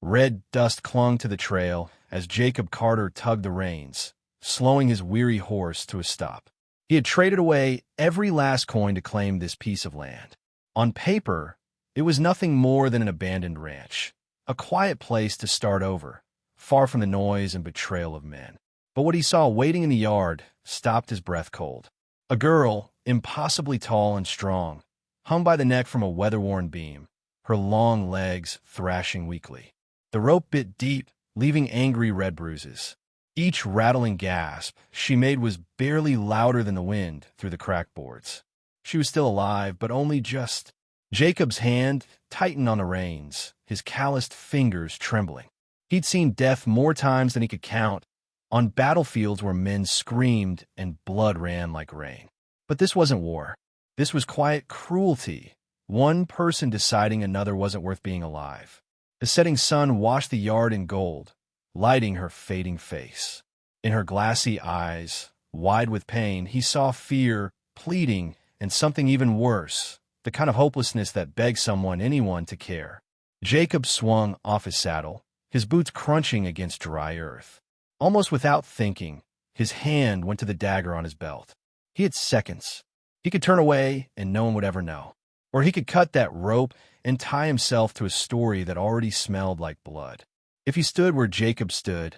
Red dust clung to the trail as Jacob Carter tugged the reins, slowing his weary horse to a stop. He had traded away every last coin to claim this piece of land. On paper, it was nothing more than an abandoned ranch, a quiet place to start over, far from the noise and betrayal of men. But what he saw waiting in the yard stopped his breath cold. A girl, impossibly tall and strong, hung by the neck from a weather-worn beam, her long legs thrashing weakly. The rope bit deep, leaving angry red bruises. Each rattling gasp she made was barely louder than the wind through the cracked boards. She was still alive, but only just. Jacob's hand tightened on the reins, his calloused fingers trembling. He'd seen death more times than he could count, on battlefields where men screamed and blood ran like rain. But this wasn't war. This was quiet cruelty, one person deciding another wasn't worth being alive. The setting sun washed the yard in gold, lighting her fading face. In her glassy eyes, wide with pain, he saw fear, pleading, and something even worse, the kind of hopelessness that begs anyone to care. Jacob swung off his saddle, his boots crunching against dry earth. Almost without thinking, his hand went to the dagger on his belt. He had seconds. He could turn away and no one would ever know. Or he could cut that rope and tie himself to a story that already smelled like blood. If he stood where Jacob stood,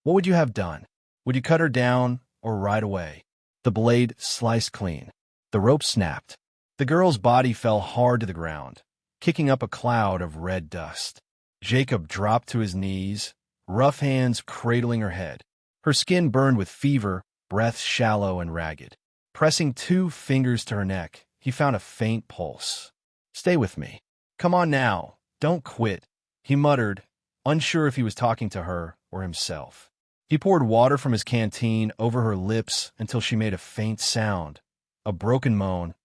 what would you have done? Would you cut her down or ride away? The blade sliced clean. The rope snapped. The girl's body fell hard to the ground, kicking up a cloud of red dust. Jacob dropped to his knees, rough hands cradling her head. Her skin burned with fever, breath shallow and ragged. Pressing 2 fingers to her neck, he found a faint pulse. "Stay with me. Come on now. Don't quit," he muttered, unsure if he was talking to her or himself. He poured water from his canteen over her lips until she made a faint sound, a broken moan,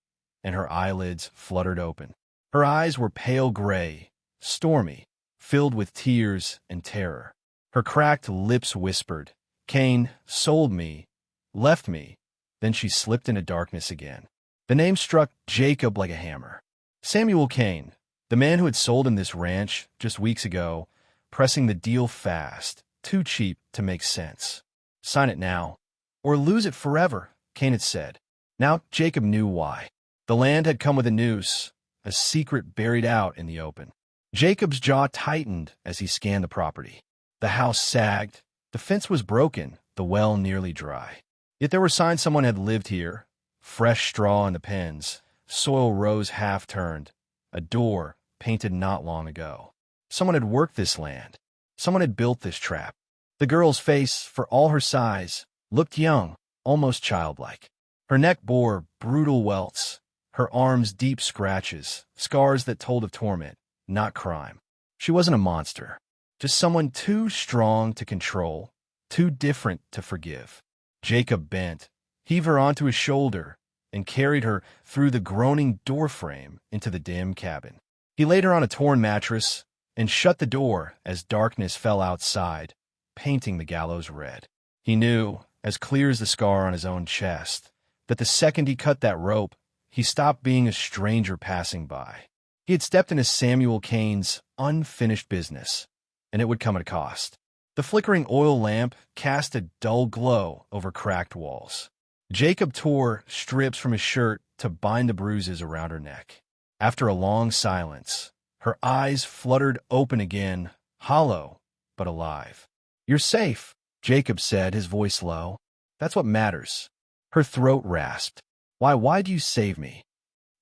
and her eyelids fluttered open. Her eyes were pale gray, stormy, filled with tears and terror. Her cracked lips whispered, "Cain sold me, left me." Then she slipped into darkness again. The name struck Jacob like a hammer. Samuel Cain, the man who had sold him this ranch just weeks ago, pressing the deal fast, too cheap to make sense. "Sign it now, or lose it forever," Cain had said. Now Jacob knew why. The land had come with a noose, a secret buried out in the open. Jacob's jaw tightened as he scanned the property. The house sagged, the fence was broken, the well nearly dry. Yet there were signs someone had lived here. Fresh straw in the pens, soil rows half-turned, a door painted not long ago. Someone had worked this land. Someone had built this trap. The girl's face, for all her size, looked young, almost childlike. Her neck bore brutal welts, her arms deep scratches, scars that told of torment, not crime. She wasn't a monster, just someone too strong to control, too different to forgive. Jacob bent, heaved her onto his shoulder, and carried her through the groaning doorframe into the dim cabin. He laid her on a torn mattress and shut the door as darkness fell outside, painting the gallows red. He knew, as clear as the scar on his own chest, that the second he cut that rope, he stopped being a stranger passing by. He had stepped into Samuel Cain's unfinished business, and it would come at a cost. The flickering oil lamp cast a dull glow over cracked walls. Jacob tore strips from his shirt to bind the bruises around her neck. After a long silence, her eyes fluttered open again, hollow but alive. "You're safe," Jacob said, his voice low. "That's what matters." Her throat rasped. Why'd you save me?"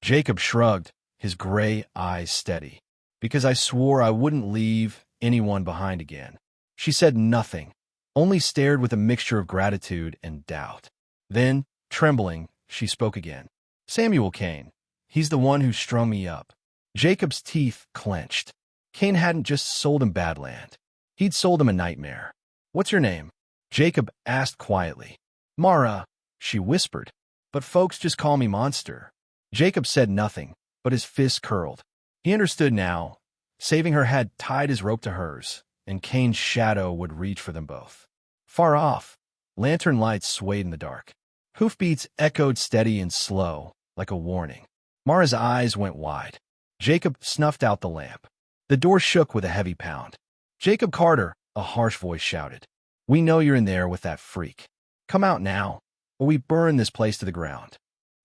Jacob shrugged, his gray eyes steady. "Because I swore I wouldn't leave anyone behind again." She said nothing, only stared with a mixture of gratitude and doubt. Then, trembling, she spoke again. "Samuel Cain. He's the one who strung me up." Jacob's teeth clenched. Cain hadn't just sold him bad land. He'd sold him a nightmare. "What's your name?" Jacob asked quietly. "Mara," she whispered, "but folks just call me Monster." Jacob said nothing, but his fists curled. He understood now. Saving her had tied his rope to hers, and Cain's shadow would reach for them both. Far off, lantern lights swayed in the dark. Hoofbeats echoed steady and slow, like a warning. Mara's eyes went wide. Jacob snuffed out the lamp. The door shook with a heavy pound. "Jacob Carter," a harsh voice shouted. "We know you're in there with that freak. Come out now, or we burn this place to the ground."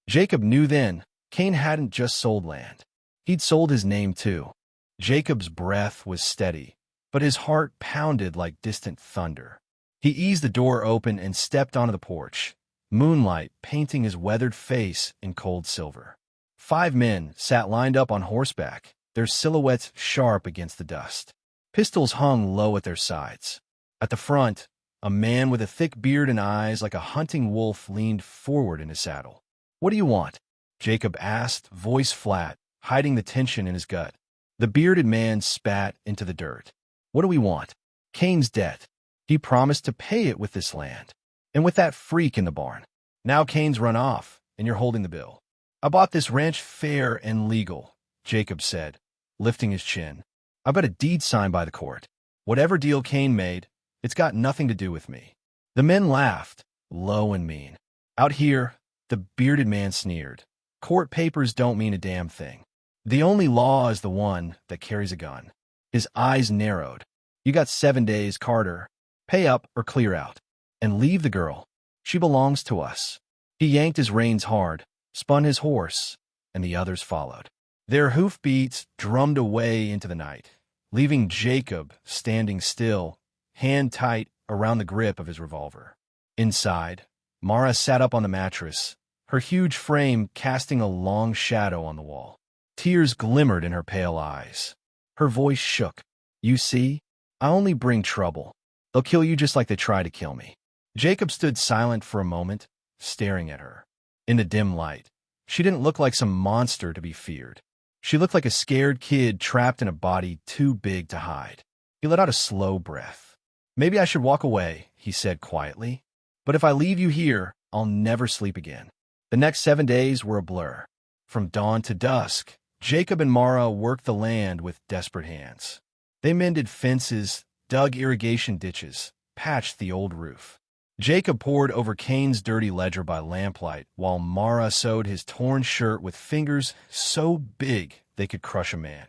Jacob knew then Cain hadn't just sold land. He'd sold his name too. Jacob's breath was steady, but his heart pounded like distant thunder. He eased the door open and stepped onto the porch, moonlight painting his weathered face in cold silver. 5 men sat lined up on horseback, their silhouettes sharp against the dust. Pistols hung low at their sides. At the front, a man with a thick beard and eyes like a hunting wolf leaned forward in his saddle. "What do you want?" Jacob asked, voice flat, hiding the tension in his gut. The bearded man spat into the dirt. "What do we want?" "Cain's debt. He promised to pay it with this land. And with that freak in the barn. Now Cain's run off, and you're holding the bill." "I bought this ranch fair and legal," Jacob said, lifting his chin. "I've got a deed signed by the court. Whatever deal Cain made, it's got nothing to do with me." The men laughed, low and mean. "Out here," the bearded man sneered, "court papers don't mean a damn thing. The only law is the one that carries a gun." His eyes narrowed. "You got 7 days, Carter. Pay up or clear out. And leave the girl. She belongs to us." He yanked his reins hard, spun his horse, and the others followed. Their hoofbeats drummed away into the night, leaving Jacob standing still, hand tight around the grip of his revolver. Inside, Mara sat up on the mattress, her huge frame casting a long shadow on the wall. Tears glimmered in her pale eyes. Her voice shook. "You see? I only bring trouble. They'll kill you just like they tried to kill me." Jacob stood silent for a moment, staring at her. In the dim light, she didn't look like some monster to be feared. She looked like a scared kid trapped in a body too big to hide. He let out a slow breath. "Maybe I should walk away," he said quietly. "But if I leave you here, I'll never sleep again." The next 7 days were a blur. From dawn to dusk, Jacob and Mara worked the land with desperate hands. They mended fences, dug irrigation ditches, patched the old roof. Jacob pored over Cain's dirty ledger by lamplight, while Mara sewed his torn shirt with fingers so big they could crush a man,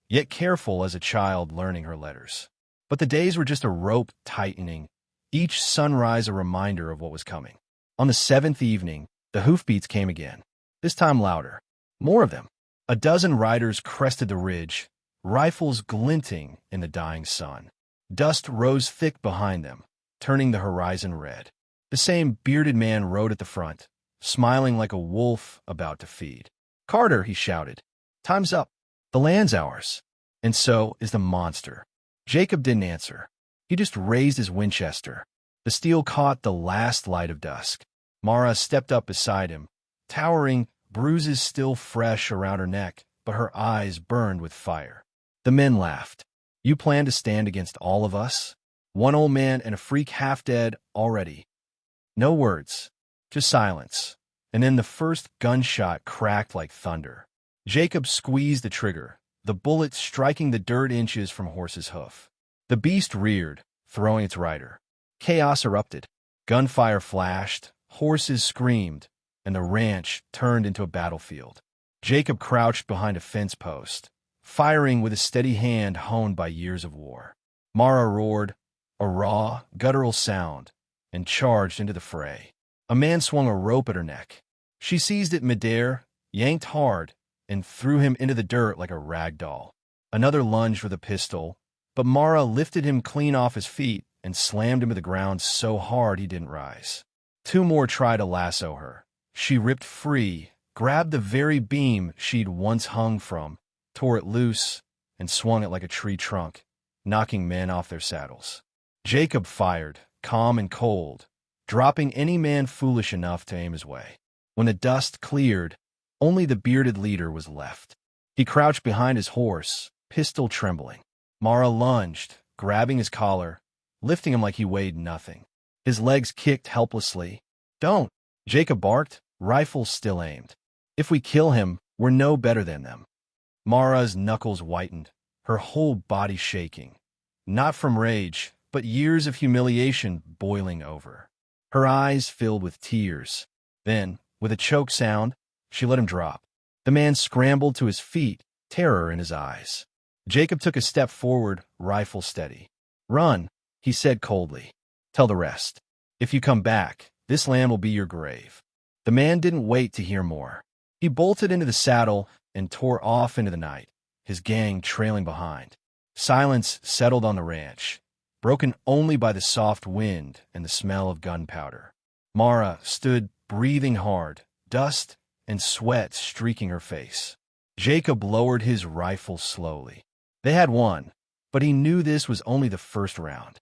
yet careful as a child learning her letters. But the days were just a rope tightening, each sunrise a reminder of what was coming. On the 7th evening, the hoofbeats came again, this time louder. More of them. A dozen riders crested the ridge, rifles glinting in the dying sun. Dust rose thick behind them, turning the horizon red. The same bearded man rode at the front, smiling like a wolf about to feed. "Carter," he shouted, "time's up. The land's ours. And so is the monster." Jacob didn't answer. He just raised his Winchester. The steel caught the last light of dusk. Mara stepped up beside him, towering, bruises still fresh around her neck, but her eyes burned with fire. The men laughed. "You plan to stand against all of us? One old man and a freak half dead already." No words, just silence. And then the first gunshot cracked like thunder. Jacob squeezed the trigger, the bullet striking the dirt inches from horse's hoof. The beast reared, throwing its rider. Chaos erupted. Gunfire flashed, horses screamed, and the ranch turned into a battlefield. Jacob crouched behind a fence post, firing with a steady hand honed by years of war. Mara roared, a raw, guttural sound, and charged into the fray. A man swung a rope at her neck. She seized it midair, yanked hard, and threw him into the dirt like a rag doll. Another lunged with a pistol, but Mara lifted him clean off his feet and slammed him to the ground so hard he didn't rise. 2 more tried to lasso her. She ripped free, grabbed the very beam she'd once hung from, tore it loose, and swung it like a tree trunk, knocking men off their saddles. Jacob fired, calm and cold, dropping any man foolish enough to aim his way. When the dust cleared, only the bearded leader was left. He crouched behind his horse, pistol trembling. Mara lunged, grabbing his collar, lifting him like he weighed nothing. His legs kicked helplessly. "Don't!" Jacob barked, rifle still aimed. "If we kill him, we're no better than them." Mara's knuckles whitened, her whole body shaking. Not from rage, but years of humiliation boiling over. Her eyes filled with tears. Then, with a choke sound, she let him drop. The man scrambled to his feet, terror in his eyes. Jacob took a step forward, rifle steady. Run, he said coldly. Tell the rest. If you come back, this land will be your grave. The man didn't wait to hear more. He bolted into the saddle and tore off into the night, his gang trailing behind. Silence settled on the ranch, broken only by the soft wind and the smell of gunpowder. Mara stood breathing hard, dust and sweat streaking her face. Jacob lowered his rifle slowly. They had won, but he knew this was only the first round.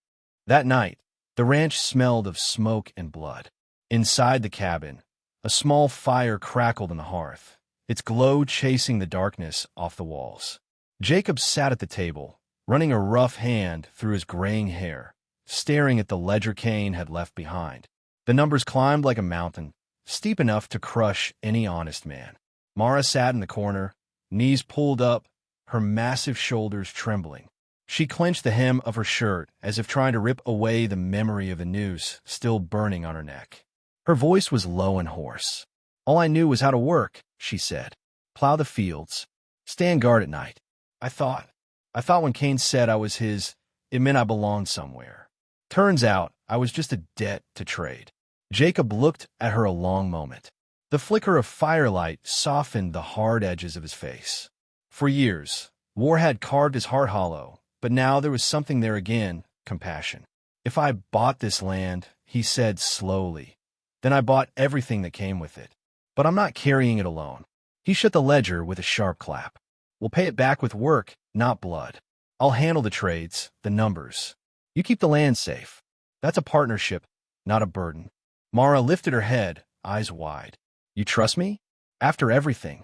That night, the ranch smelled of smoke and blood. Inside the cabin, a small fire crackled on the hearth, its glow chasing the darkness off the walls. Jacob sat at the table, running a rough hand through his graying hair, staring at the ledger Cain had left behind. The numbers climbed like a mountain, steep enough to crush any honest man. Mara sat in the corner, knees pulled up, her massive shoulders trembling. She clenched the hem of her shirt as if trying to rip away the memory of the noose still burning on her neck. Her voice was low and hoarse. All I knew was how to work, she said. Plow the fields. Stand guard at night. I thought when Cain said I was his, it meant I belonged somewhere. Turns out I was just a debt to trade. Jacob looked at her a long moment. The flicker of firelight softened the hard edges of his face. For years, war had carved his heart hollow, but now there was something there again, compassion. If I bought this land, he said slowly, then I bought everything that came with it. But I'm not carrying it alone. He shut the ledger with a sharp clap. We'll pay it back with work, not blood. I'll handle the trades, the numbers. You keep the land safe. That's a partnership, not a burden. Mara lifted her head, eyes wide. You trust me? After everything?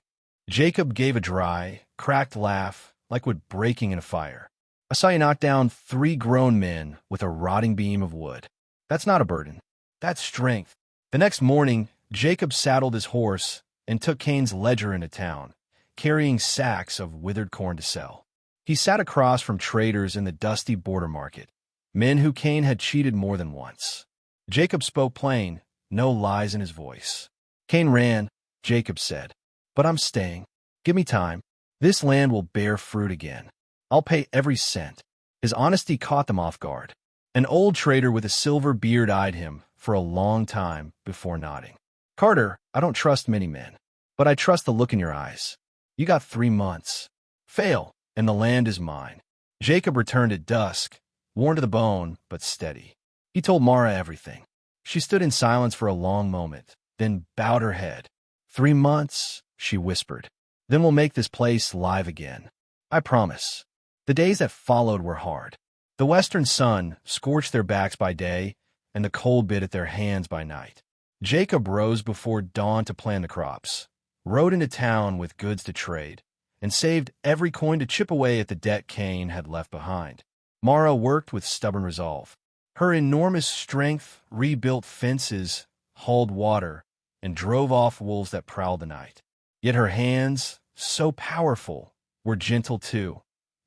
Jacob gave a dry, cracked laugh, like wood breaking in a fire. I saw you knock down 3 grown men with a rotting beam of wood. That's not a burden. That's strength. The next morning, Jacob saddled his horse and took Cain's ledger into town, carrying sacks of withered corn to sell. He sat across from traders in the dusty border market, men who Cain had cheated more than once. Jacob spoke plain, no lies in his voice. Cain ran, Jacob said, but I'm staying. Give me time. This land will bear fruit again. I'll pay every cent. His honesty caught them off guard. An old trader with a silver beard eyed him for a long time before nodding. Carter, I don't trust many men, but I trust the look in your eyes. You got 3 months. Fail, and the land is mine. Jacob returned at dusk, worn to the bone, but steady. He told Mara everything. She stood in silence for a long moment, then bowed her head. 3 months, she whispered. Then we'll make this place live again. I promise. The days that followed were hard. The western sun scorched their backs by day, and the cold bit at their hands by night. Jacob rose before dawn to plan the crops, rode into town with goods to trade, and saved every coin to chip away at the debt Cain had left behind. Mara worked with stubborn resolve. Her enormous strength rebuilt fences, hauled water, and drove off wolves that prowled the night. Yet her hands, so powerful, were gentle too,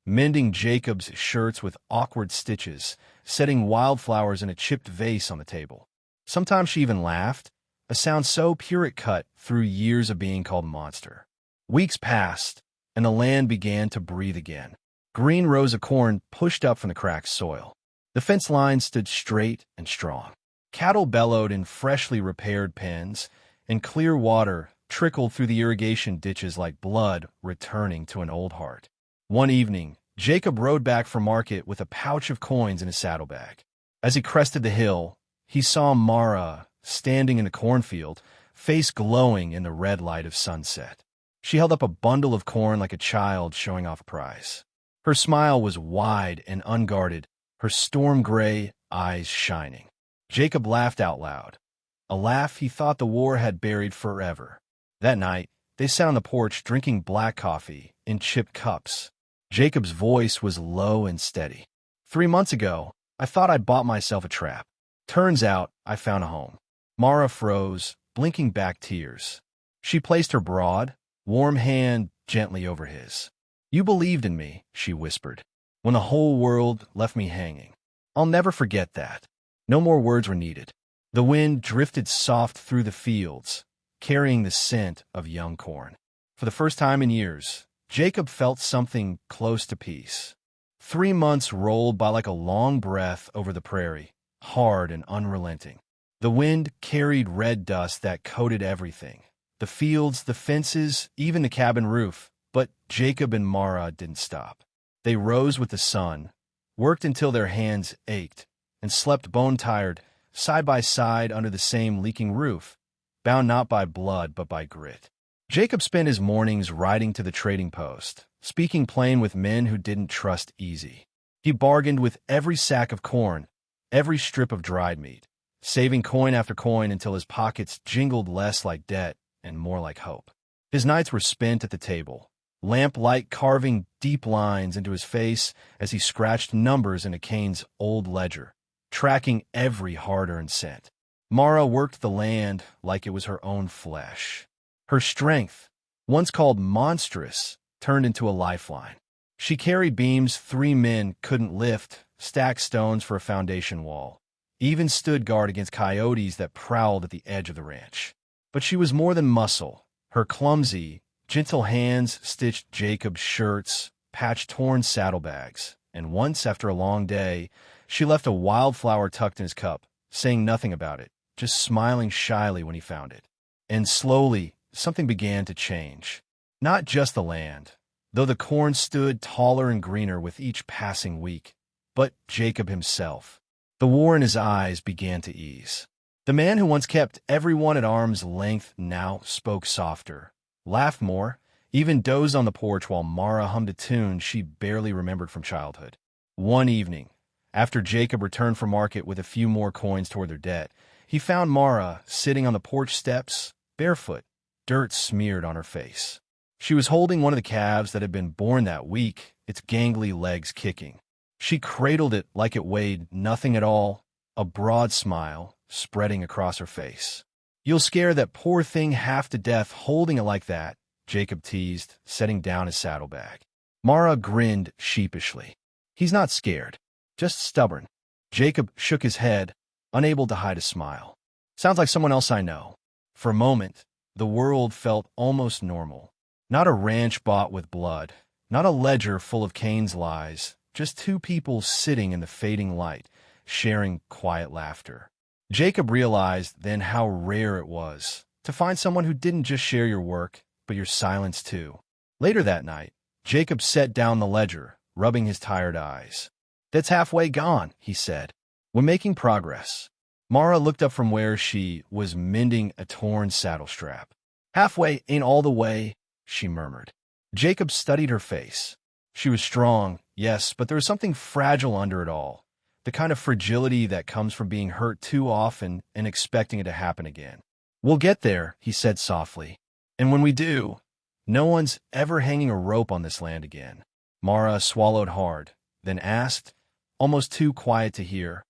mending Jacob's shirts with awkward stitches, setting wildflowers in a chipped vase on the table. Sometimes she even laughed, a sound so pure it cut through years of being called monster. Weeks passed, and the land began to breathe again. Green rows of corn pushed up from the cracked soil. The fence line stood straight and strong. Cattle bellowed in freshly repaired pens, and clear water trickled through the irrigation ditches like blood returning to an old heart. One evening, Jacob rode back from market with a pouch of coins in his saddlebag. As he crested the hill, he saw Mara standing in the cornfield, face glowing in the red light of sunset. She held up a bundle of corn like a child showing off a prize. Her smile was wide and unguarded, her storm-gray eyes shining. Jacob laughed out loud, a laugh he thought the war had buried forever. That night, they sat on the porch drinking black coffee in chipped cups. Jacob's voice was low and steady. 3 months ago, I thought I'd bought myself a trap. Turns out, I found a home. Mara froze, blinking back tears. She placed her broad, warm hand gently over his. You believed in me, she whispered, when the whole world left me hanging. I'll never forget that. No more words were needed. The wind drifted soft through the fields, carrying the scent of young corn. For the first time in years, Jacob felt something close to peace. 3 months rolled by like a long breath over the prairie, hard and unrelenting. The wind carried red dust that coated everything. The fields, the fences, even the cabin roof. But Jacob and Mara didn't stop. They rose with the sun, worked until their hands ached, and slept bone-tired, side by side under the same leaking roof, bound not by blood but by grit. Jacob spent his mornings riding to the trading post, speaking plain with men who didn't trust easy. He bargained with every sack of corn, every strip of dried meat, saving coin after coin until his pockets jingled less like debt and more like hope. His nights were spent at the table, lamplight carving deep lines into his face as he scratched numbers in a Kane's old ledger, tracking every hard-earned cent. Mara worked the land like it was her own flesh. Her strength, once called monstrous, turned into a lifeline. She carried beams 3 men couldn't lift, stacked stones for a foundation wall, even stood guard against coyotes that prowled at the edge of the ranch. But she was more than muscle. Her clumsy, gentle hands stitched Jacob's shirts, patched torn saddlebags, and once, after a long day, she left a wildflower tucked in his cup, saying nothing about it, just smiling shyly when he found it. And slowly, something began to change. Not just the land, though the corn stood taller and greener with each passing week, but Jacob himself. The war in his eyes began to ease. The man who once kept everyone at arm's length now spoke softer, laughed more, even dozed on the porch while Mara hummed a tune she barely remembered from childhood. One evening, after Jacob returned from market with a few more coins toward their debt, he found Mara sitting on the porch steps, barefoot, dirt smeared on her face. She was holding one of the calves that had been born that week, its gangly legs kicking. She cradled it like it weighed nothing at all, a broad smile spreading across her face. "You'll scare that poor thing half to death holding it like that," Jacob teased, setting down his saddlebag. Mara grinned sheepishly. "He's not scared, just stubborn." Jacob shook his head, unable to hide a smile. "Sounds like someone else I know." For a moment, the world felt almost normal. Not a ranch bought with blood, not a ledger full of Kane's lies, just 2 people sitting in the fading light, sharing quiet laughter. Jacob realized then how rare it was to find someone who didn't just share your work, but your silence too. Later that night, Jacob set down the ledger, rubbing his tired eyes. "That's halfway gone," he said. "We're making progress." Mara looked up from where she was mending a torn saddle strap. "Halfway ain't all the way," she murmured. Jacob studied her face. She was strong, yes, but there was something fragile under it all, the kind of fragility that comes from being hurt too often and expecting it to happen again. "We'll get there," he said softly. "And when we do, no one's ever hanging a rope on this land again." Mara swallowed hard, then asked, almost too quiet to hear,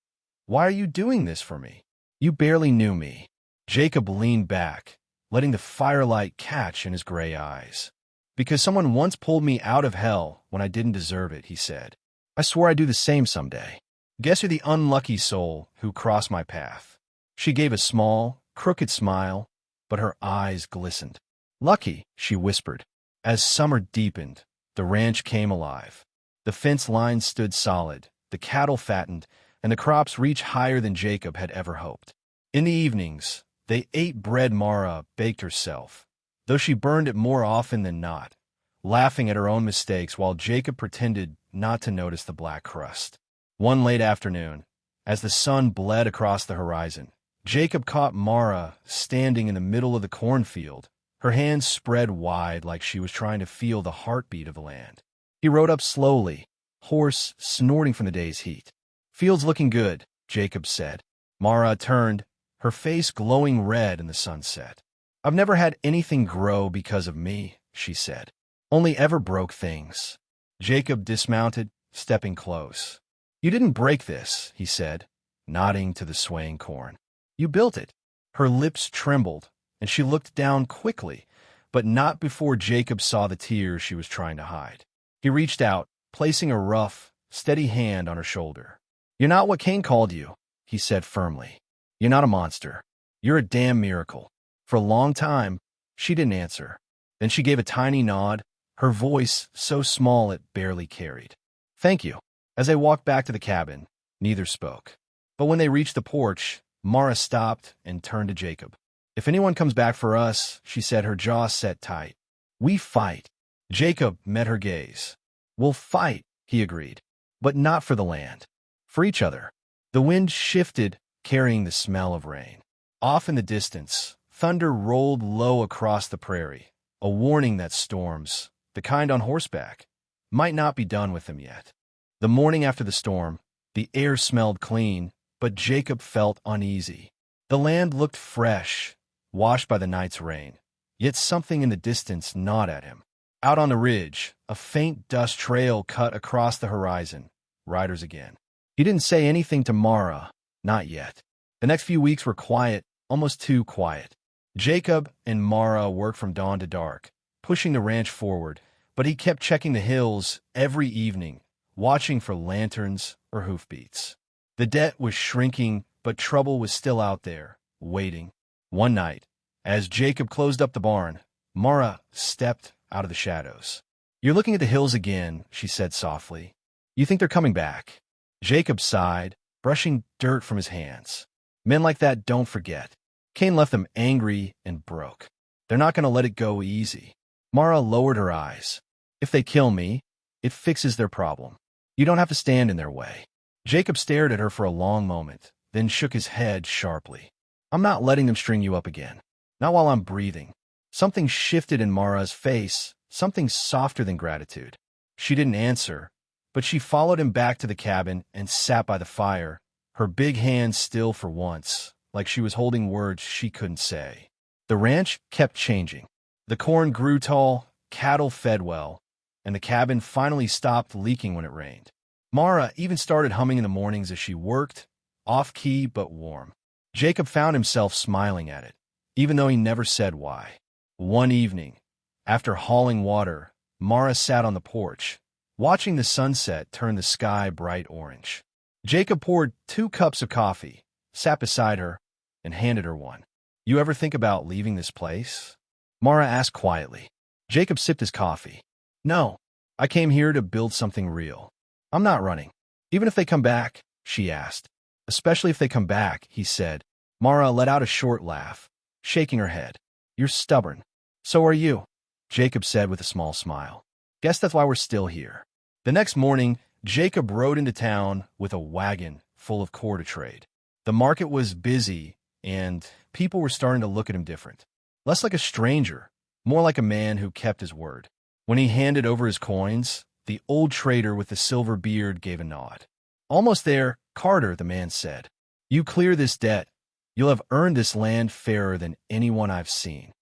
"Why are you doing this for me? You barely knew me." Jacob leaned back, letting the firelight catch in his gray eyes. "Because someone once pulled me out of hell when I didn't deserve it," he said. "I swore I'd do the same someday. Guess you're the unlucky soul who crossed my path." She gave a small, crooked smile, but her eyes glistened. "Lucky," she whispered. As summer deepened, the ranch came alive. The fence lines stood solid, the cattle fattened, and the crops reached higher than Jacob had ever hoped. In the evenings, they ate bread Mara baked herself, though she burned it more often than not, laughing at her own mistakes while Jacob pretended not to notice the black crust. One late afternoon, as the sun bled across the horizon, Jacob caught Mara standing in the middle of the cornfield, her hands spread wide like she was trying to feel the heartbeat of the land. He rode up slowly, hoarse, snorting from the day's heat. "Field's looking good," Jacob said. Mara turned, her face glowing red in the sunset. "I've never had anything grow because of me," she said. "Only ever broke things." Jacob dismounted, stepping close. "You didn't break this," he said, nodding to the swaying corn. "You built it." Her lips trembled, and she looked down quickly, but not before Jacob saw the tears she was trying to hide. He reached out, placing a rough, steady hand on her shoulder. "You're not what Kane called you," he said firmly. "You're not a monster. You're a damn miracle." For a long time, she didn't answer. Then she gave a tiny nod, her voice so small it barely carried. "Thank you." As they walked back to the cabin, neither spoke. But when they reached the porch, Mara stopped and turned to Jacob. "If anyone comes back for us," she said, her jaw set tight, "we fight." Jacob met her gaze. "We'll fight," he agreed. "But not for the land. For each other." The wind shifted, carrying the smell of rain. Off in the distance, thunder rolled low across the prairie, a warning that storms, the kind on horseback, might not be done with them yet. The morning after the storm, the air smelled clean, but Jacob felt uneasy. The land looked fresh, washed by the night's rain, yet something in the distance gnawed at him. Out on the ridge, a faint dust trail cut across the horizon. Riders again. He didn't say anything to Mara, not yet. The next few weeks were quiet, almost too quiet. Jacob and Mara worked from dawn to dark, pushing the ranch forward, but he kept checking the hills every evening, watching for lanterns or hoofbeats. The debt was shrinking, but trouble was still out there, waiting. One night, as Jacob closed up the barn, Mara stepped out of the shadows. "You're looking at the hills again," she said softly. "You think they're coming back?" Jacob sighed, brushing dirt from his hands. "Men like that don't forget. Cain left them angry and broke. They're not going to let it go easy." Mara lowered her eyes. "If they kill me, it fixes their problem. You don't have to stand in their way." Jacob stared at her for a long moment, then shook his head sharply. "I'm not letting them string you up again. Not while I'm breathing." Something shifted in Mara's face, something softer than gratitude. She didn't answer, but she followed him back to the cabin and sat by the fire, her big hands still for once, like she was holding words she couldn't say. The ranch kept changing. The corn grew tall, cattle fed well, and the cabin finally stopped leaking when it rained. Mara even started humming in the mornings as she worked, off-key but warm. Jacob found himself smiling at it, even though he never said why. One evening, after hauling water, Mara sat on the porch, watching the sunset turn the sky bright orange. Jacob poured 2 cups of coffee, sat beside her, and handed her one. "You ever think about leaving this place?" Mara asked quietly. Jacob sipped his coffee. "No, I came here to build something real. I'm not running." "Even if they come back?" she asked. "Especially if they come back," he said. Mara let out a short laugh, shaking her head. "You're stubborn." "So are you," Jacob said with a small smile. "Guess that's why we're still here." The next morning, Jacob rode into town with a wagon full of core to trade. The market was busy, and people were starting to look at him different. Less like a stranger, more like a man who kept his word. When he handed over his coins, the old trader with the silver beard gave a nod. "Almost there, Carter," the man said. "You clear this debt, you'll have earned this land fairer than anyone I've seen."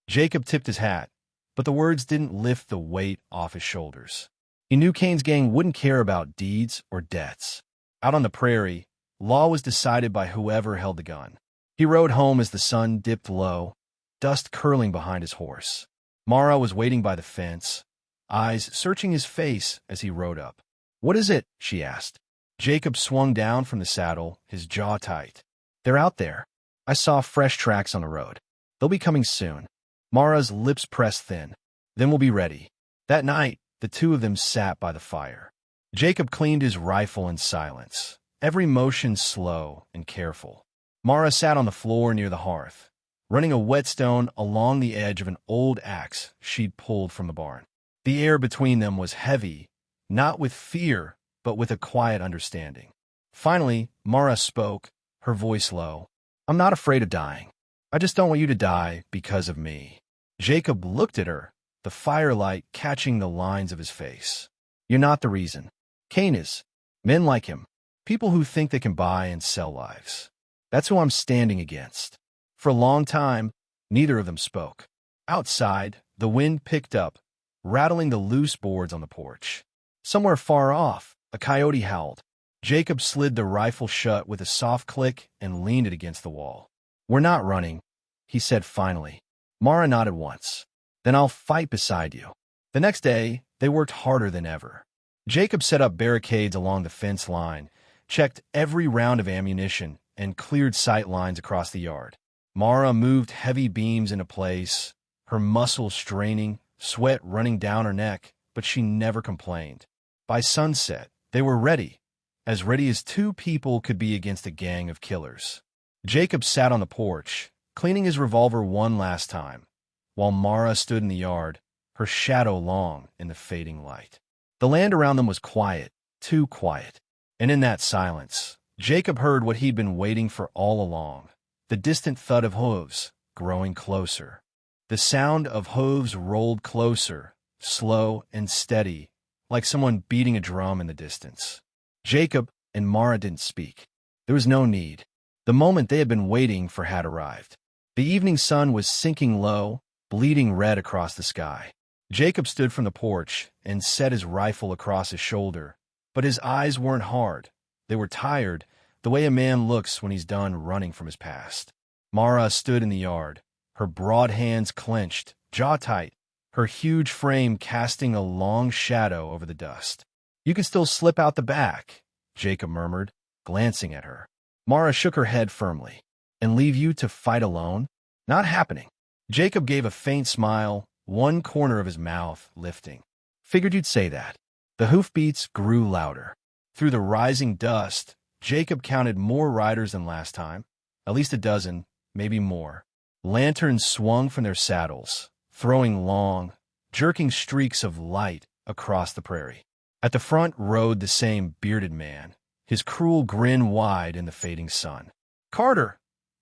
Jacob tipped his hat, but the words didn't lift the weight off his shoulders. He knew Cain's gang wouldn't care about deeds or debts. Out on the prairie, law was decided by whoever held the gun. He rode home as the sun dipped low, dust curling behind his horse. Mara was waiting by the fence, eyes searching his face as he rode up. "What is it?" she asked. Jacob swung down from the saddle, his jaw tight. "They're out there. I saw fresh tracks on the road. They'll be coming soon." Mara's lips pressed thin. "Then we'll be ready." That night, the two of them sat by the fire. Jacob cleaned his rifle in silence, every motion slow and careful. Mara sat on the floor near the hearth, running a whetstone along the edge of an old axe she'd pulled from the barn. The air between them was heavy, not with fear, but with a quiet understanding. Finally, Mara spoke, her voice low. "I'm not afraid of dying. I just don't want you to die because of me." Jacob looked at her, the firelight catching the lines of his face. "You're not the reason. Cain is. Men like him. People who think they can buy and sell lives. That's who I'm standing against." For a long time, neither of them spoke. Outside, the wind picked up, rattling the loose boards on the porch. Somewhere far off, a coyote howled. Jacob slid the rifle shut with a soft click and leaned it against the wall. "We're not running," he said finally. Mara nodded once. "Then I'll fight beside you." The next day, they worked harder than ever. Jacob set up barricades along the fence line, checked every round of ammunition, and cleared sight lines across the yard. Mara moved heavy beams into place, her muscles straining, sweat running down her neck, but she never complained. By sunset, They were as ready as two people could be against a gang of killers. Jacob sat on the porch, cleaning his revolver one last time, while Mara stood in the yard, her shadow long in the fading light. The land around them was quiet, too quiet. And in that silence, Jacob heard what he'd been waiting for all along, the distant thud of hooves growing closer. The sound of hooves rolled closer, slow and steady, like someone beating a drum in the distance. Jacob and Mara didn't speak. There was no need. The moment they had been waiting for had arrived. The evening sun was sinking low, bleeding red across the sky. Jacob stood from the porch and set his rifle across his shoulder, but his eyes weren't hard. They were tired, the way a man looks when he's done running from his past. Mara stood in the yard, her broad hands clenched, jaw tight, her huge frame casting a long shadow over the dust. "You can still slip out the back," Jacob murmured, glancing at her. Mara shook her head firmly. "And leave you to fight alone? Not happening." Jacob gave a faint smile, one corner of his mouth lifting. "Figured you'd say that." The hoofbeats grew louder. Through the rising dust, Jacob counted more riders than last time, at least a dozen, maybe more. Lanterns swung from their saddles, throwing long, jerking streaks of light across the prairie. At the front rode the same bearded man, his cruel grin wide in the fading sun. "Carter!"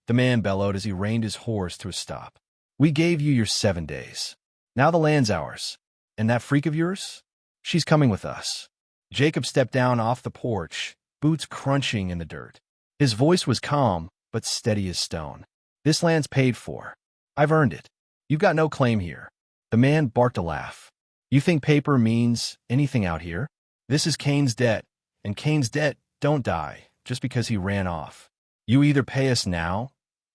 the man bellowed as he reined his horse to a stop. "We gave you your 7 days. Now the land's ours. And that freak of yours? She's coming with us." Jacob stepped down off the porch, boots crunching in the dirt. His voice was calm, but steady as stone. "This land's paid for. I've earned it. You've got no claim here." The man barked a laugh. "You think paper means anything out here? This is Cain's debt, and Cain's debt don't die just because he ran off. You either pay us now,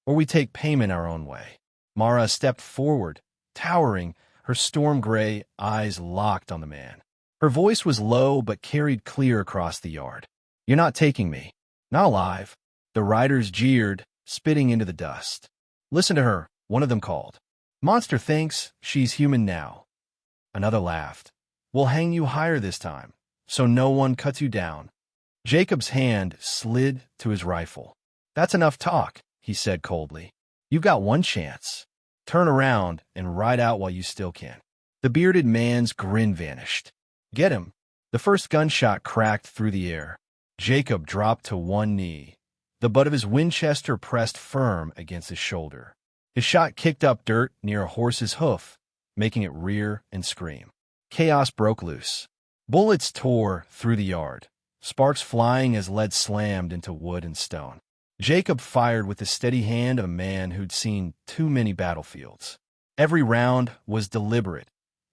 or we take payment our own way." Mara stepped forward, towering, her storm-gray eyes locked on the man. Her voice was low but carried clear across the yard. "You're not taking me. Not alive." The riders jeered, spitting into the dust. "Listen to her," one of them called. "Monster thinks she's human now." Another laughed. "We'll hang you higher this time, so no one cuts you down." Jacob's hand slid to his rifle. "That's enough talk," he said coldly. "You've got one chance. Turn around and ride out while you still can." The bearded man's grin vanished. "Get him." The first gunshot cracked through the air. Jacob dropped to one knee. The butt of his Winchester pressed firm against his shoulder. His shot kicked up dirt near a horse's hoof, making it rear and scream. Chaos broke loose. Bullets tore through the yard, sparks flying as lead slammed into wood and stone. Jacob fired with the steady hand of a man who'd seen too many battlefields. Every round was deliberate.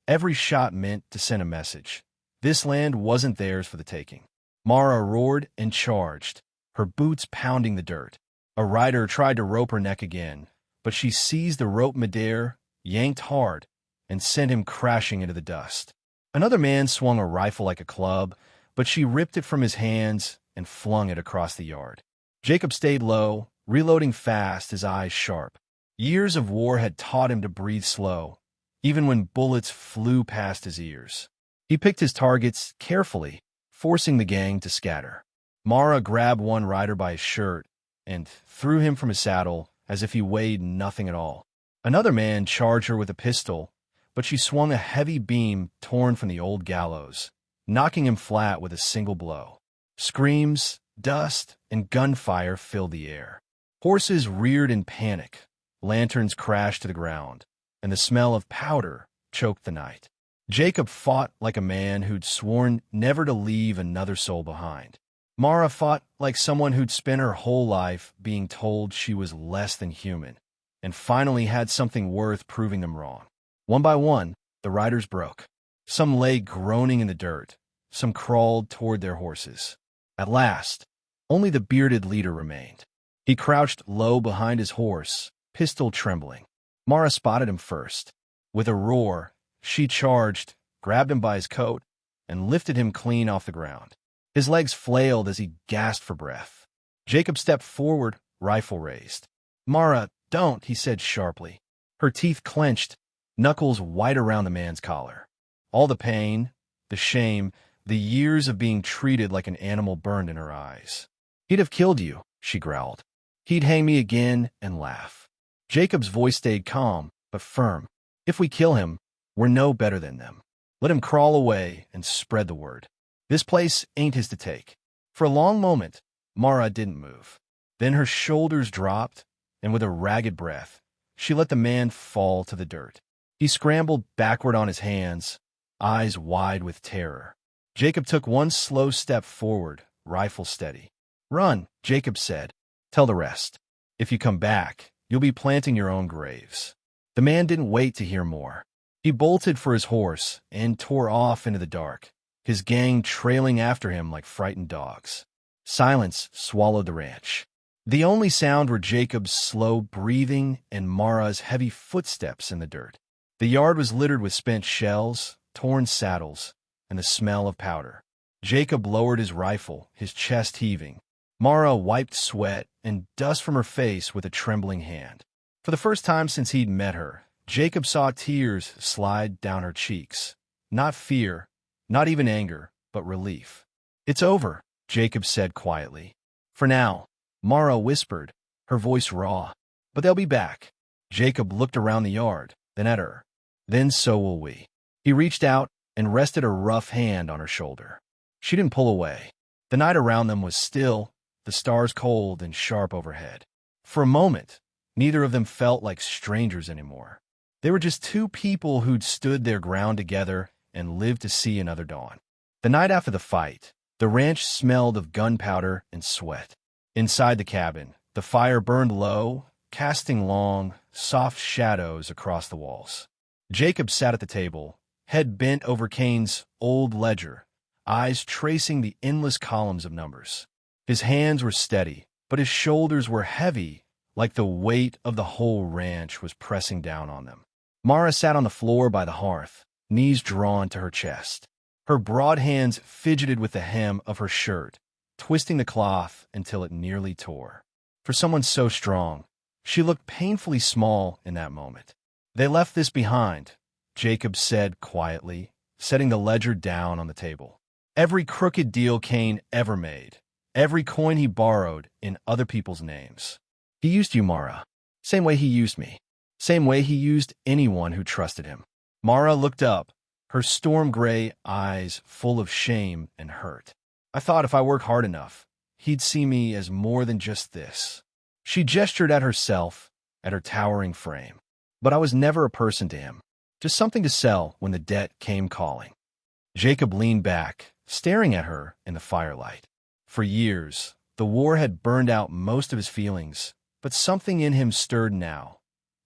Every shot meant to send a message. This land wasn't theirs for the taking. Mara roared and charged, her boots pounding the dirt. A rider tried to rope her neck again, but she seized the rope midair, yanked hard, and sent him crashing into the dust. Another man swung a rifle like a club, but she ripped it from his hands and flung it across the yard. Jacob stayed low, reloading fast, his eyes sharp. Years of war had taught him to breathe slow, even when bullets flew past his ears. He picked his targets carefully, forcing the gang to scatter. Mara grabbed one rider by his shirt and threw him from his saddle as if he weighed nothing at all. Another man charged her with a pistol, but she swung a heavy beam torn from the old gallows, knocking him flat with a single blow. Screams, dust, and gunfire filled the air. Horses reared in panic, lanterns crashed to the ground, and the smell of powder choked the night. Jacob fought like a man who'd sworn never to leave another soul behind. Mara fought like someone who'd spent her whole life being told she was less than human, and finally had something worth proving them wrong. One by one, the riders broke. Some lay groaning in the dirt, some crawled toward their horses. At last, only the bearded leader remained. He crouched low behind his horse, pistol trembling. Mara spotted him first. With a roar, she charged, grabbed him by his coat, and lifted him clean off the ground. His legs flailed as he gasped for breath. Jacob stepped forward, rifle raised. "Mara, don't," he said sharply. Her teeth clenched, knuckles white around the man's collar. All the pain, the shame, The years of being treated like an animal burned in her eyes. He'd have killed you, she growled. He'd hang me again and laugh. Jacob's voice stayed calm, but firm. If we kill him, we're no better than them. Let him crawl away and spread the word. This place ain't his to take. For a long moment, Mara didn't move. Then her shoulders dropped, and with a ragged breath, she let the man fall to the dirt. He scrambled backward on his hands, eyes wide with terror. Jacob took one slow step forward, rifle steady. "Run," Jacob said. "Tell the rest. If you come back, you'll be planting your own graves." The man didn't wait to hear more. He bolted for his horse and tore off into the dark, his gang trailing after him like frightened dogs. Silence swallowed the ranch. The only sound were Jacob's slow breathing and Mara's heavy footsteps in the dirt. The yard was littered with spent shells, torn saddles, and the smell of powder. Jacob lowered his rifle, his chest heaving. Mara wiped sweat and dust from her face with a trembling hand. For the first time since he'd met her, Jacob saw tears slide down her cheeks. Not fear, not even anger, but relief. "It's over," Jacob said quietly. "For now," Mara whispered, her voice raw. "But they'll be back." Jacob looked around the yard, then at her. "Then so will we." He reached out and rested a rough hand on her shoulder. She didn't pull away. The night around them was still, the stars cold and sharp overhead. For a moment, neither of them felt like strangers anymore. They were just two people who'd stood their ground together and lived to see another dawn. The night after the fight, the ranch smelled of gunpowder and sweat. Inside the cabin, the fire burned low, casting long, soft shadows across the walls. Jacob sat at the table, head bent over Cain's old ledger, eyes tracing the endless columns of numbers. His hands were steady, but his shoulders were heavy, like the weight of the whole ranch was pressing down on them. Mara sat on the floor by the hearth, knees drawn to her chest. Her broad hands fidgeted with the hem of her shirt, twisting the cloth until it nearly tore. For someone so strong, she looked painfully small in that moment. "They left this behind," Jacob said quietly, setting the ledger down on the table. "Every crooked deal Cain ever made, every coin he borrowed in other people's names. He used you, Mara, same way he used me, same way he used anyone who trusted him." Mara looked up, her storm-gray eyes full of shame and hurt. "I thought if I worked hard enough, he'd see me as more than just this." She gestured at herself, at her towering frame. "But I was never a person to him, just something to sell when the debt came calling." Jacob leaned back, staring at her in the firelight. For years, the war had burned out most of his feelings, but something in him stirred now.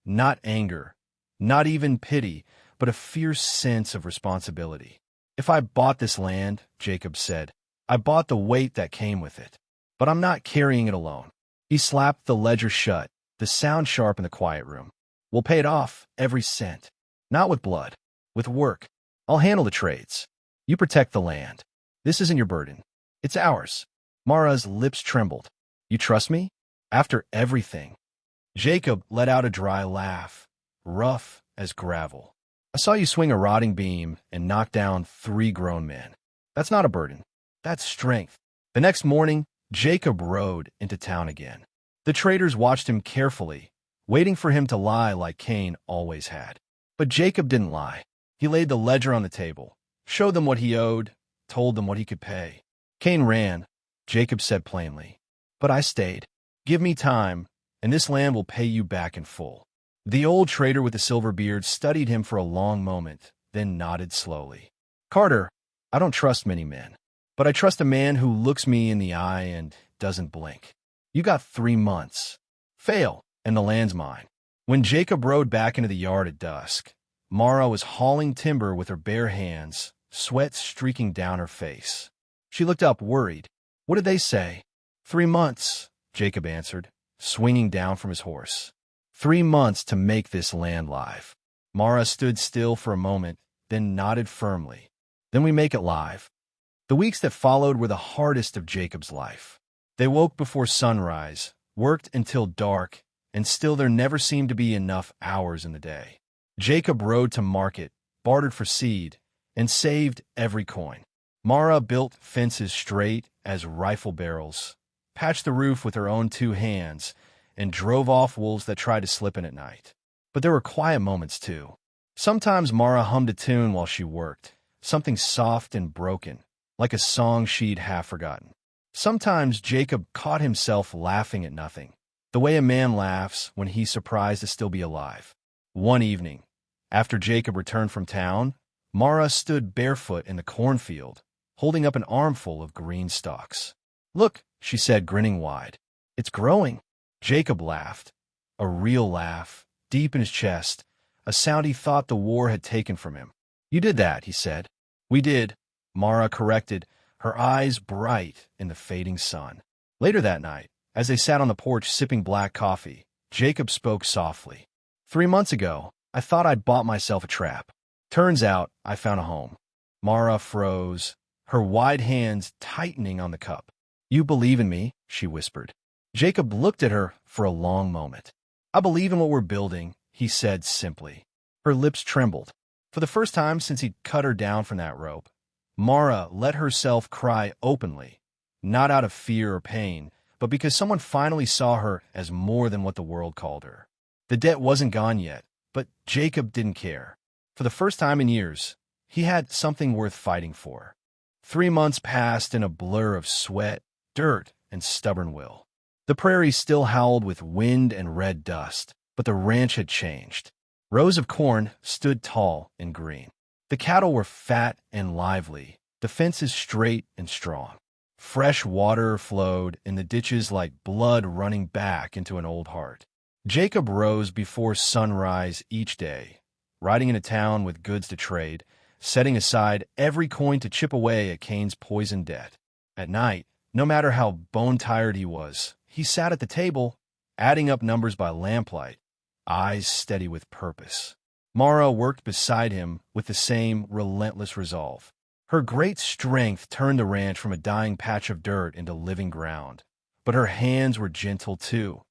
Not anger, not even pity, but a fierce sense of responsibility. "If I bought this land," Jacob said, "I bought the weight that came with it. But I'm not carrying it alone." He slapped the ledger shut, the sound sharp in the quiet room. "We'll pay it off, every cent. Not with blood, with work. I'll handle the trades. You protect the land. This isn't your burden. It's ours." Mara's lips trembled. "You trust me? After everything?" Jacob let out a dry laugh, rough as gravel. "I saw you swing a rotting beam and knock down 3 grown men. That's not a burden. That's strength." The next morning, Jacob rode into town again. The traders watched him carefully, waiting for him to lie like Cain always had. But Jacob didn't lie. He laid the ledger on the table, showed them what he owed, told them what he could pay. "Cain ran," Jacob said plainly. "But I stayed. Give me time, and this land will pay you back in full." The old trader with the silver beard studied him for a long moment, then nodded slowly. "Carter, I don't trust many men, but I trust a man who looks me in the eye and doesn't blink. You got 3 months. Fail, and the land's mine." When Jacob rode back into the yard at dusk, Mara was hauling timber with her bare hands, sweat streaking down her face. She looked up, worried. "What did they say?" 3 months, Jacob answered, swinging down from his horse. 3 months to make this land live. Mara stood still for a moment, then nodded firmly. "Then we make it live." The weeks that followed were the hardest of Jacob's life. They woke before sunrise, worked until dark, and still there never seemed to be enough hours in the day. Jacob rode to market, bartered for seed, and saved every coin. Mara built fences straight as rifle barrels, patched the roof with her own 2 hands, and drove off wolves that tried to slip in at night. But there were quiet moments, too. Sometimes Mara hummed a tune while she worked, something soft and broken, like a song she'd half forgotten. Sometimes Jacob caught himself laughing at nothing, the way a man laughs when he's surprised to still be alive. One evening, after Jacob returned from town, Mara stood barefoot in the cornfield, holding up an armful of green stalks. "Look," she said, grinning wide. "It's growing." Jacob laughed, a real laugh, deep in his chest, a sound he thought the war had taken from him. "You did that," he said. "We did," Mara corrected, her eyes bright in the fading sun. Later that night, as they sat on the porch sipping black coffee, Jacob spoke softly. "3 months ago, I thought I'd bought myself a trap. Turns out I found a home." Mara froze, her wide hands tightening on the cup. "You believe in me?" she whispered. Jacob looked at her for a long moment. "I believe in what we're building," he said simply. Her lips trembled. For the first time since he'd cut her down from that rope, Mara let herself cry openly, not out of fear or pain, but because someone finally saw her as more than what the world called her. The debt wasn't gone yet, but Jacob didn't care. For the first time in years, he had something worth fighting for. 3 months passed in a blur of sweat, dirt, and stubborn will. The prairie still howled with wind and red dust, but the ranch had changed. Rows of corn stood tall and green. The cattle were fat and lively, the fences straight and strong. Fresh water flowed in the ditches like blood running back into an old heart. Jacob rose before sunrise each day, riding into town with goods to trade, setting aside every coin to chip away at Cain's poisoned debt. At night, no matter how bone-tired he was, he sat at the table, adding up numbers by lamplight, eyes steady with purpose. Mara worked beside him with the same relentless resolve. Her great strength turned the ranch from a dying patch of dirt into living ground. But her hands were gentle too,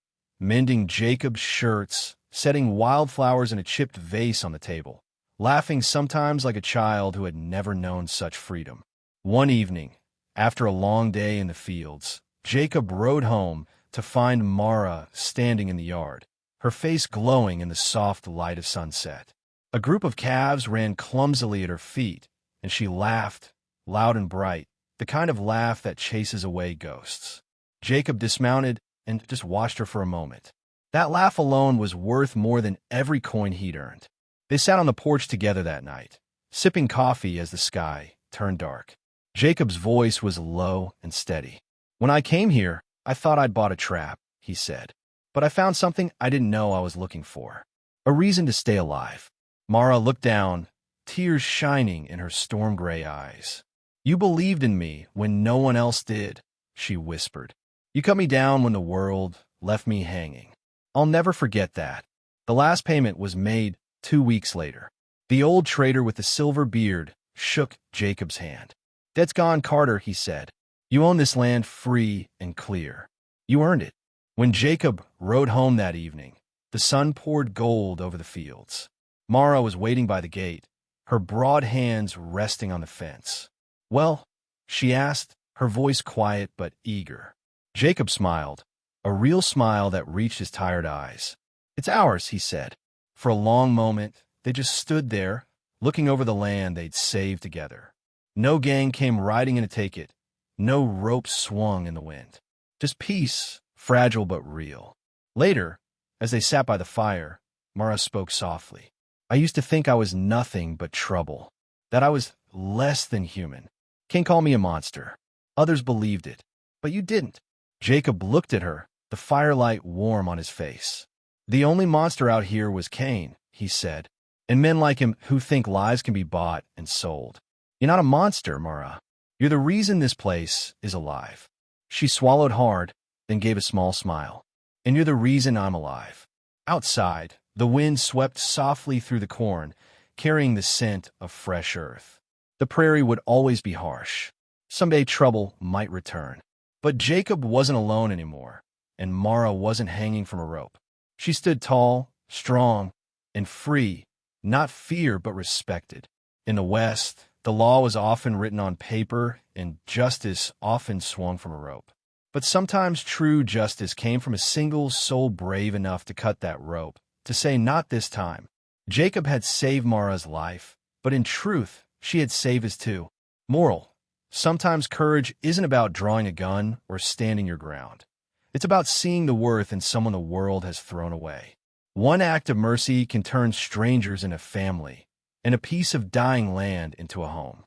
mending Jacob's shirts, setting wildflowers in a chipped vase on the table, laughing sometimes like a child who had never known such freedom. One evening, after a long day in the fields, Jacob rode home to find Mara standing in the yard, her face glowing in the soft light of sunset. A group of calves ran clumsily at her feet, and she laughed, loud and bright, the kind of laugh that chases away ghosts. Jacob dismounted and just watched her for a moment. That laugh alone was worth more than every coin he'd earned. They sat on the porch together that night, sipping coffee as the sky turned dark. Jacob's voice was low and steady. "When I came here, I thought I'd bought a trap," he said. "But I found something I didn't know I was looking for. A reason to stay alive." Mara looked down, tears shining in her storm-gray eyes. "You believed in me when no one else did," she whispered. "You cut me down when the world left me hanging. I'll never forget that." The last payment was made 2 weeks later. The old trader with the silver beard shook Jacob's hand. "Debt's gone, Carter," he said. "You own this land free and clear. You earned it." When Jacob rode home that evening, the sun poured gold over the fields. Mara was waiting by the gate, her broad hands resting on the fence. "Well?" she asked, her voice quiet but eager. Jacob smiled, a real smile that reached his tired eyes. "It's ours," he said. For a long moment, they just stood there, looking over the land they'd saved together. No gang came riding in to take it. No ropes swung in the wind. Just peace, fragile but real. Later, as they sat by the fire, Mara spoke softly. "I used to think I was nothing but trouble, that I was less than human. Cain called me a monster. Others believed it, but you didn't." Jacob looked at her, the firelight warm on his face. "The only monster out here was Cain," he said, "and men like him who think lives can be bought and sold. You're not a monster, Mara. You're the reason this place is alive." She swallowed hard, then gave a small smile. "And you're the reason I'm alive." Outside, the wind swept softly through the corn, carrying the scent of fresh earth. The prairie would always be harsh. Someday trouble might return. But Jacob wasn't alone anymore, and Mara wasn't hanging from a rope. She stood tall, strong, and free, not feared but respected. In the west, The law was often written on paper, and justice often swung from a rope. But sometimes true justice came from a single soul brave enough to cut that rope, to say, "Not this time." Jacob had saved Mara's life, but in truth, she had saved his too. Moral: sometimes courage isn't about drawing a gun or standing your ground. It's about seeing the worth in someone the world has thrown away. One act of mercy can turn strangers into family, and a piece of dying land into a home.